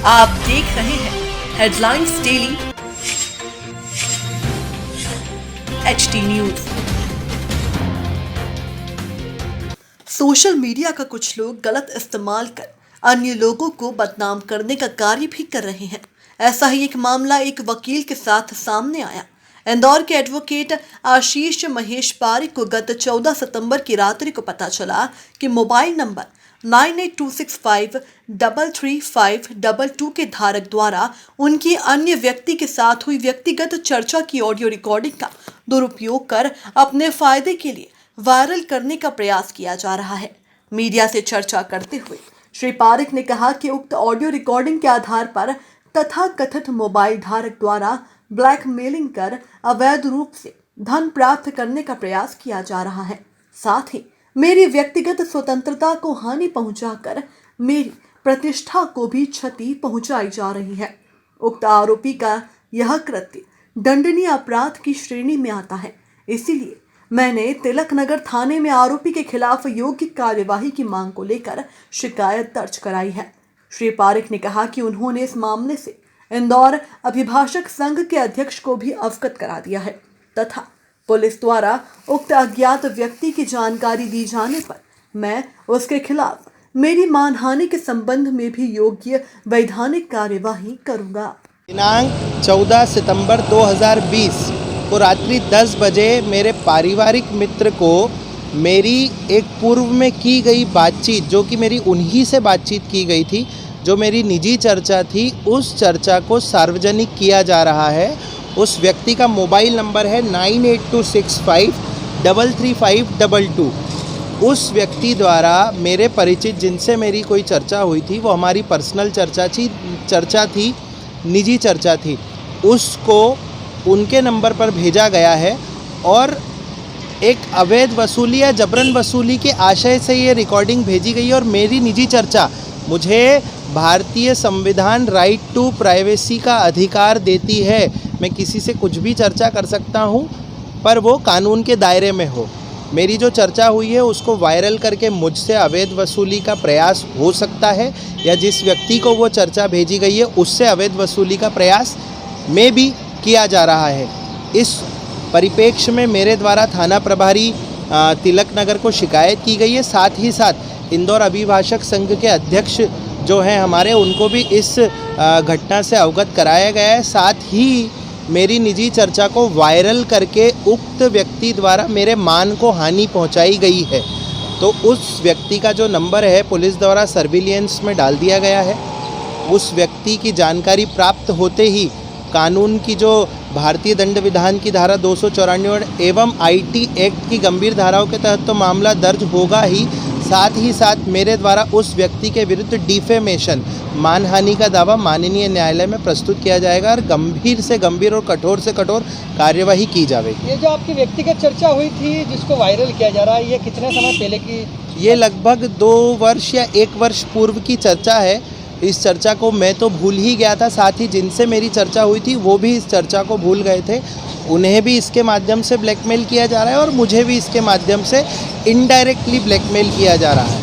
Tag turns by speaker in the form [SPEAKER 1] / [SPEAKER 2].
[SPEAKER 1] आप देख रहे हैं headlines daily HT news. Social media का कुछ लोग गलत इस्तेमाल कर अन्य लोगों को बदनाम करने का कार्य भी कर रहे हैं। ऐसा ही एक मामला एक वकील के साथ सामने आया। इंदौर के एडवोकेट आशीष महेश पारिक को गत 14 सितंबर की रात्रि को पता चला कि मोबाइल नंबर 9826533522 के धारक द्वारा उनकी अन्य व्यक्ति के साथ हुई व्यक्तिगत चर्चा की ऑडियो रिकॉर्डिंग का दुरुपयोग कर अपने फायदे के लिए वायरल करने का प्रयास किया जा रहा है। मीडिया से चर्चा करते हुए श्री पारिक ने कहा कि उक्त ऑडियो रिकॉर्डिंग के आधार पर तथाकथित मोबाइल धारक द्वारा ब्लैकमेलिंग कर अवैध रूप से धन प्राप्त करने का प्रयास किया जा रहा है। साथ ही मेरी व्यक्तिगत स्वतंत्रता को हानि पहुंचाकर मेरी प्रतिष्ठा को भी क्षति पहुंचाई जा रही है। उक्त आरोपी का यह कृत्य दंडनीय अपराध की श्रेणी में आता है। इसीलिए मैंने तिलकनगर थाने में आरोपी के खिलाफ योग्य कार्यवाही की मांग को लेकर शिकायत दर्ज कराई है। श्री पारिक ने कहा कि उन्होंने इस मामले से इंदौर अभिभाषक संघ के अध्यक्ष को भी अवगत करा दिया है तथा पुलिस द्वारा उक्त अज्ञात व्यक्ति की जानकारी दी जाने पर मैं उसके खिलाफ मेरी मानहानि के संबंध में भी योग्य वैधानिक कार्यवाही करूंगा।
[SPEAKER 2] दिनांक 14 सितंबर 2020 को रात्रि 10 बजे मेरे पारिवारिक मित्र को मेरी एक पूर्व में की गई बातचीत, जो कि मेरी उन्हीं से बातचीत की गई थी, जो मेरी निजी चर्चा थी, उस चर्चा को सार्वजनिक किया जा रहा है। उस व्यक्ति का मोबाइल नंबर है 9826533522। उस व्यक्ति द्वारा मेरे परिचित जिनसे मेरी कोई चर्चा हुई थी, वो हमारी पर्सनल चर्चा थी, निजी चर्चा थी, उसको उनके नंबर पर भेजा गया है और एक अवैध वसूली या जबरन वसूली के आशय से ये रिकॉर्डिंग भेजी गई है। और मेरी निजी चर्चा, मुझे भारतीय संविधान राइट टू प्राइवेसी का अधिकार देती है। मैं किसी से कुछ भी चर्चा कर सकता हूँ, पर वो कानून के दायरे में हो। मेरी जो चर्चा हुई है उसको वायरल करके मुझसे अवैध वसूली का प्रयास हो सकता है, या जिस व्यक्ति को वो चर्चा भेजी गई है उससे अवैध वसूली का प्रयास में भी किया जा रहा है। इस परिप्रेक्ष्य में मेरे द्वारा थाना प्रभारी तिलकनगर को शिकायत की गई है। साथ ही साथ इंदौर अभिभाषक संघ के अध्यक्ष जो हैं हमारे, उनको भी इस घटना से अवगत कराया गया है। साथ ही मेरी निजी चर्चा को वायरल करके उक्त व्यक्ति द्वारा मेरे मान को हानि पहुंचाई गई है। तो उस व्यक्ति का जो नंबर है पुलिस द्वारा सर्विलियंस में डाल दिया गया है। उस व्यक्ति की जानकारी प्राप्त होते ही कानून की जो भारतीय दंड विधान की धारा 294 एवं आईटी एक्ट की गंभीर धाराओं के तहत तो मामला दर्ज होगा ही साथ मेरे द्वारा उस व्यक्ति के विरुद्ध डिफेमेशन, मानहानि का दावा माननीय न्यायालय में प्रस्तुत किया जाएगा और गंभीर से गंभीर और कठोर से कठोर कार्यवाही की जाएगी।
[SPEAKER 3] ये जो आपकी व्यक्तिगत चर्चा हुई थी जिसको वायरल किया जा रहा है, ये कितने समय पहले की?
[SPEAKER 2] ये लगभग 2 वर्ष या 1 वर्ष पूर्व की चर्चा है। इस चर्चा को मैं तो भूल ही गया था, साथ ही जिनसे मेरी चर्चा हुई थी वो भी इस चर्चा को भूल गए थे। उन्हें भी इसके माध्यम से ब्लैकमेल किया जा रहा है और मुझे भी इसके माध्यम से इनडायरेक्टली ब्लैकमेल किया जा रहा है।